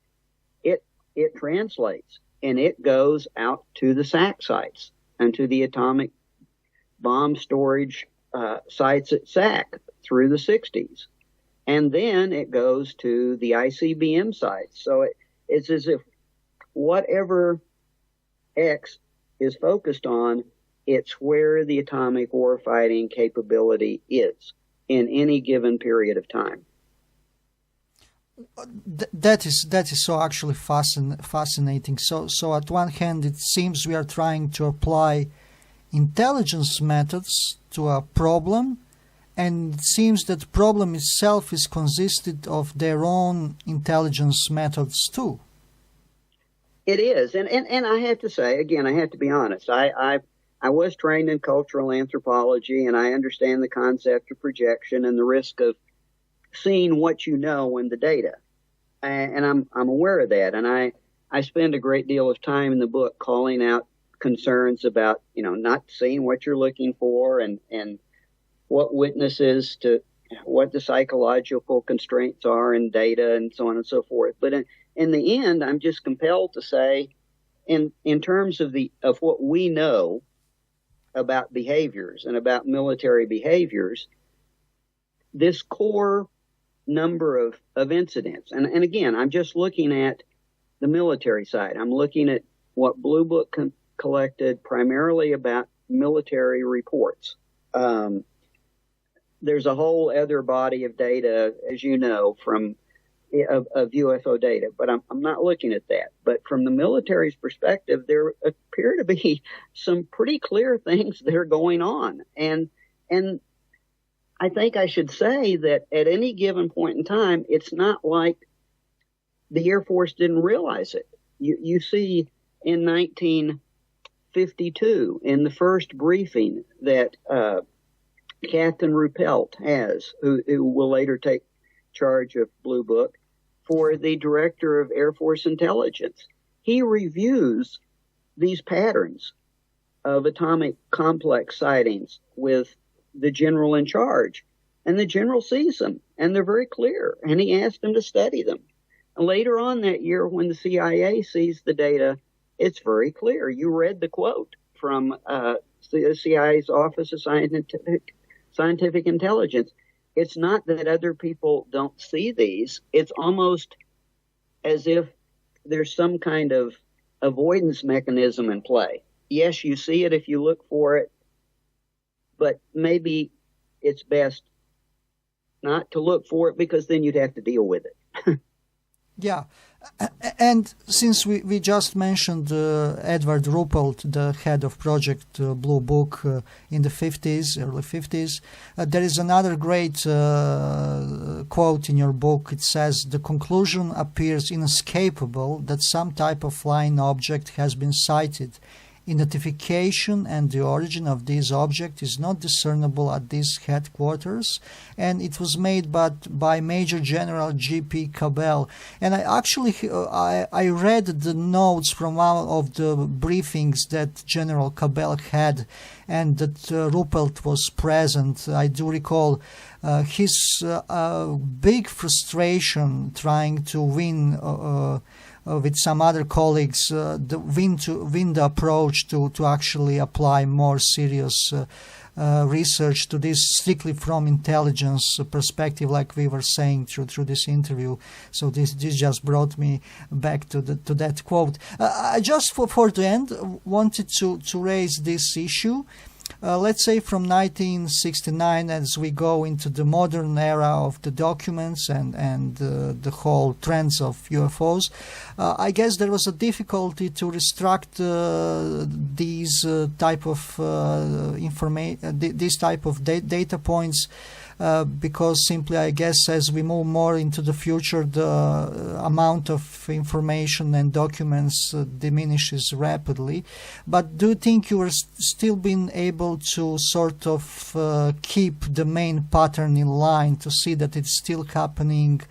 it translates, and it goes out to the SAC sites and to the atomic bomb storage sites at SAC through the 60s. And then it goes to the ICBM sites. So it's as if whatever X is focused on, it's where the atomic warfighting capability is in any given period of time. That is so actually fascinating. So at one hand, it seems we are trying to apply intelligence methods to a problem, and it seems that the problem itself is consisted of their own intelligence methods too. It is, and I have to say, again, I have to be honest. I was trained in cultural anthropology, and I understand the concept of projection and the risk of seeing what you know in the data, and I'm aware of that. And I spend a great deal of time in the book calling out concerns about, not seeing what you're looking for, and what witnesses to what the psychological constraints are in data, and so on and so forth. But in the end, I'm just compelled to say, in terms of what we know about behaviors and about military behaviors, this core number of incidents, and again, I'm just looking at the military side. I'm looking at what Blue Book collected primarily about military reports. There's a whole other body of data, as you know, of UFO data, but I'm not looking at that. But from the military's perspective, there appear to be some pretty clear things that are going on. And I think I should say that at any given point in time, it's not like the Air Force didn't realize it. You see in 1952, in the first briefing that Captain Ruppelt has, who will later take charge of Blue Book, for the Director of Air Force Intelligence, he reviews these patterns of atomic complex sightings with the general in charge, and the general sees them, and they're very clear, and he asked him to study them. And later on that year, when the CIA sees the data, it's very clear. You read the quote from the CIA's Office of Scientific Intelligence. It's not that other people don't see these. It's almost as if there's some kind of avoidance mechanism in play. Yes, you see it if you look for it, but maybe it's best not to look for it, because then you'd have to deal with it. Yeah. And since we just mentioned Edward Ruppelt, the head of Project Blue Book in the early 50s, there is another great quote in your book. It says, "The conclusion appears inescapable that some type of flying object has been sighted. Identification and the origin of this object is not discernible at these headquarters, and it was made by Major General G.P. Cabell." And I read the notes from one of the briefings that General Cabell had, and that Ruppelt was present. I do recall his big frustration trying to win with some other colleagues, win the approach to actually apply more serious research to this strictly from intelligence perspective, like we were saying through this interview. So this just brought me back to that quote. I just for the end wanted to raise this issue. Let's say from 1969, as we go into the modern era of the documents and the whole trends of UFOs, I guess there was a difficulty to restrict these type of this type of data points. Because simply, I guess, as we move more into the future, the amount of information and documents diminishes rapidly. But do you think you are still being able to sort of keep the main pattern in line to see that it's still happening?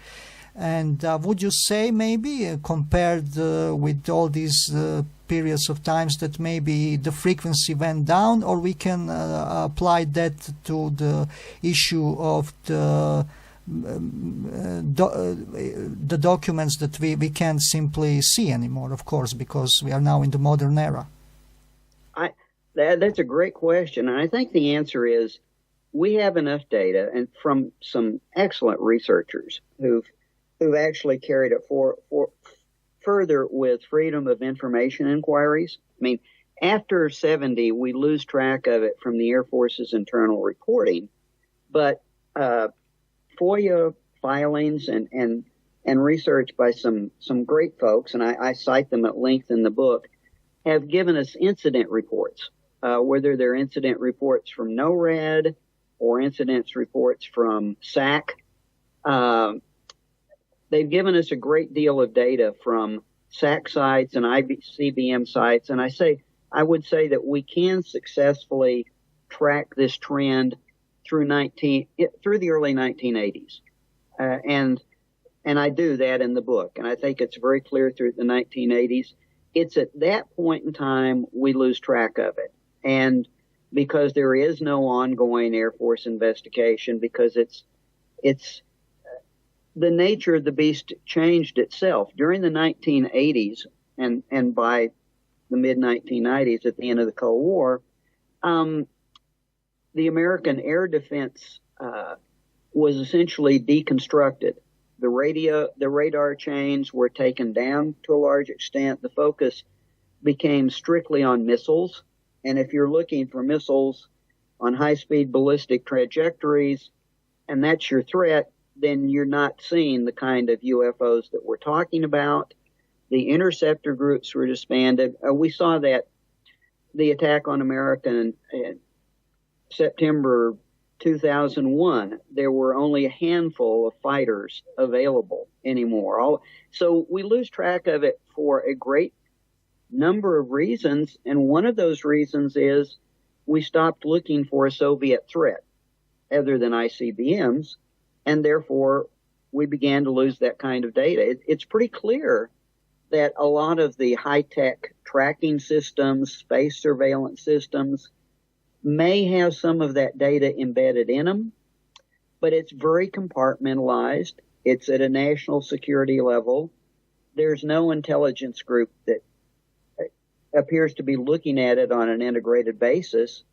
And would you say maybe compared with all these periods of times that maybe the frequency went down, or we can apply that to the issue of the documents that we can't simply see anymore, of course, because we are now in the modern era? That's a great question, and I think the answer is we have enough data, and from some excellent researchers who've actually carried it further with freedom of information inquiries. I mean, after 70, we lose track of it from the Air Force's internal reporting, but FOIA filings and research by some great folks, and I cite them at length in the book, have given us incident reports, whether they're incident reports from NORAD, or incidents reports from SAC. They've given us a great deal of data from SAC sites and ICBM sites, and I would say that we can successfully track this trend through the early 1980s, and I do that in the book, and I think it's very clear through the 1980s. It's at that point in time we lose track of it, and because there is no ongoing Air Force investigation, because it's the nature of the beast changed itself during the 1980s, and by the mid-1990s, at the end of the Cold War, the American air defense was essentially deconstructed. The radar chains were taken down to a large extent. The focus became strictly on missiles. And if you're looking for missiles on high-speed ballistic trajectories, and that's your threat, then you're not seeing the kind of UFOs that we're talking about. The interceptor groups were disbanded. We saw that the attack on America in September 2001, there were only a handful of fighters available anymore. So we lose track of it for a great number of reasons, and one of those reasons is we stopped looking for a Soviet threat other than ICBMs, and therefore we began to lose that kind of data. It's pretty clear that a lot of the high-tech tracking systems, space surveillance systems, may have some of that data embedded in them, but it's very compartmentalized. It's at a national security level. There's no intelligence group that appears to be looking at it on an integrated basis.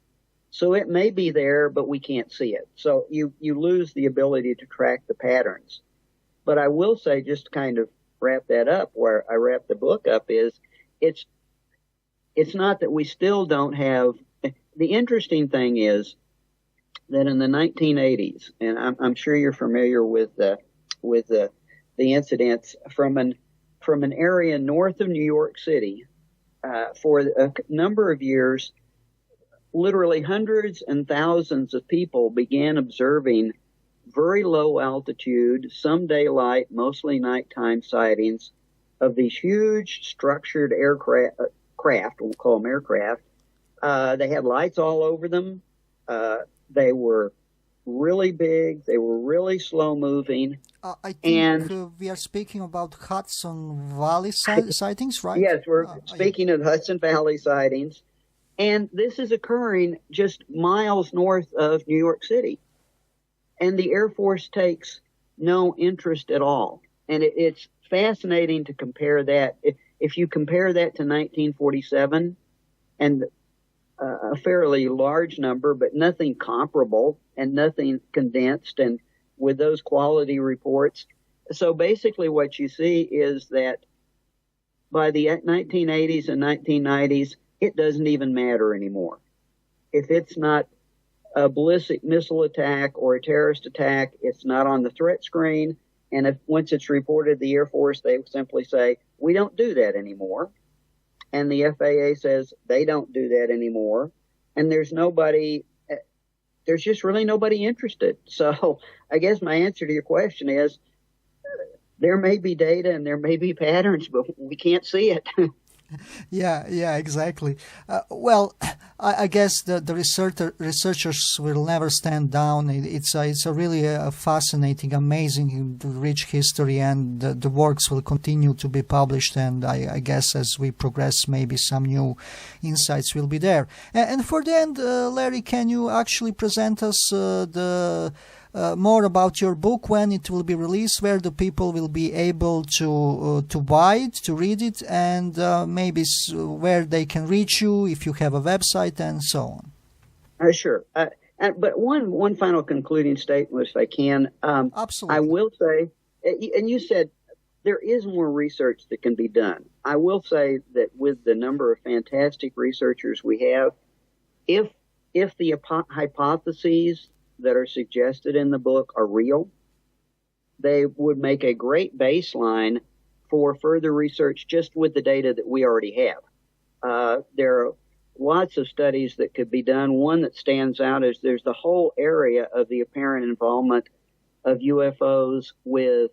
So it may be there, but we can't see it. So you lose the ability to track the patterns. But I will say, just to kind of wrap that up, where I wrap the book up, is it's not that we still don't have. The interesting thing is that in the 1980s, and I'm sure you're familiar with the incidents from an area north of New York City, for a number of years, literally hundreds and thousands of people began observing very low altitude, some daylight, mostly nighttime sightings of these huge structured craft, we'll call them aircraft. They had lights all over them. They were really big. They were really slow moving. I think we are speaking about Hudson Valley sightings, right? Yes, we're speaking of Hudson Valley sightings. And this is occurring just miles north of New York City. And the Air Force takes no interest at all. And it's fascinating to compare that. If you compare that to 1947, and a fairly large number, but nothing comparable and nothing condensed, and with those quality reports. So basically what you see is that by the 1980s and 1990s, it doesn't even matter anymore. If it's not a ballistic missile attack or a terrorist attack, it's not on the threat screen. And if once it's reported to the Air Force, they simply say, we don't do that anymore. And the FAA says they don't do that anymore. And there's just really nobody interested. So I guess my answer to your question is there may be data and there may be patterns, but we can't see it. Yeah, exactly. Well, I guess the researchers will never stand down. It's a really fascinating, amazing, rich history, and the works will continue to be published. And I guess as we progress, maybe some new insights will be there. And for the end, Larry, can you actually present us more about your book, when it will be released, where the people will be able to buy it, to read it, and maybe where they can reach you, if you have a website, and so on? Sure. But one final concluding statement, if I can. Absolutely. I will say, and you said there is more research that can be done. I will say that with the number of fantastic researchers we have, if the hypotheses that are suggested in the book are real, they would make a great baseline for further research just with the data that we already have. There are lots of studies that could be done. One that stands out is there's the whole area of the apparent involvement of UFOs with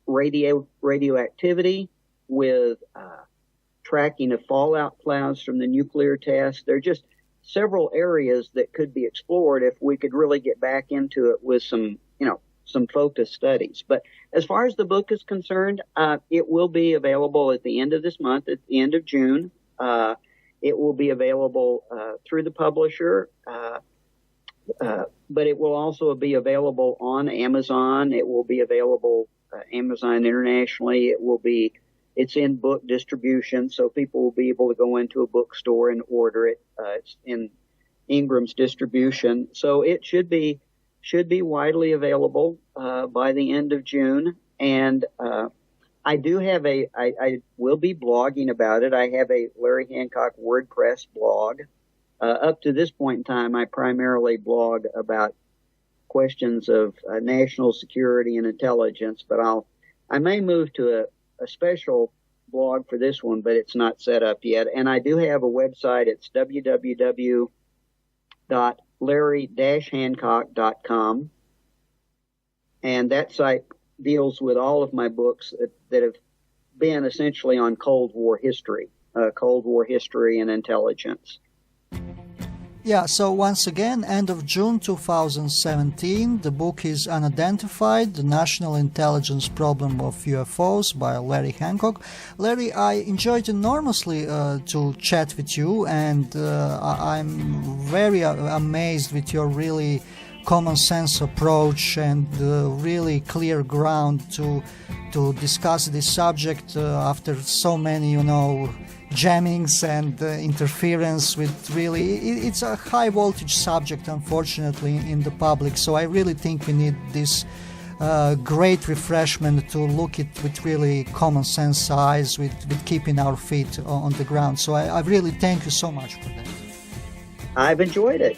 radioactivity, with tracking of fallout clouds from the nuclear test. There are just several areas that could be explored if we could really get back into it with some focused studies. But as far as the book is concerned, it will be available at the end of this month, at the end of June. It will be available through the publisher, but it will also be available on Amazon. It will be available Amazon internationally. It's in book distribution, so people will be able to go into a bookstore and order it. It's in Ingram's distribution, so it should be widely available by the end of June. And I do have I will be blogging about it. I have a Larry Hancock WordPress blog. Up to this point in time, I primarily blog about questions of national security and intelligence, but I may move to a special blog for this one, but it's not set up yet. And I do have a website. It's www.larry-hancock.com. And that site deals with all of my books that have been essentially on Cold War history and intelligence. Yeah, so once again, end of June 2017, the book is Unidentified, The National Intelligence Problem of UFOs by Larry Hancock. Larry, I enjoyed enormously to chat with you, and I'm very amazed with your really common sense approach and really clear ground to discuss this subject after so many, jammings and interference with it's a high voltage subject, unfortunately, in the public. So I really think we need this great refreshment to look at with really common sense eyes, with keeping our feet on the ground. So I really thank you so much for that. I've enjoyed it.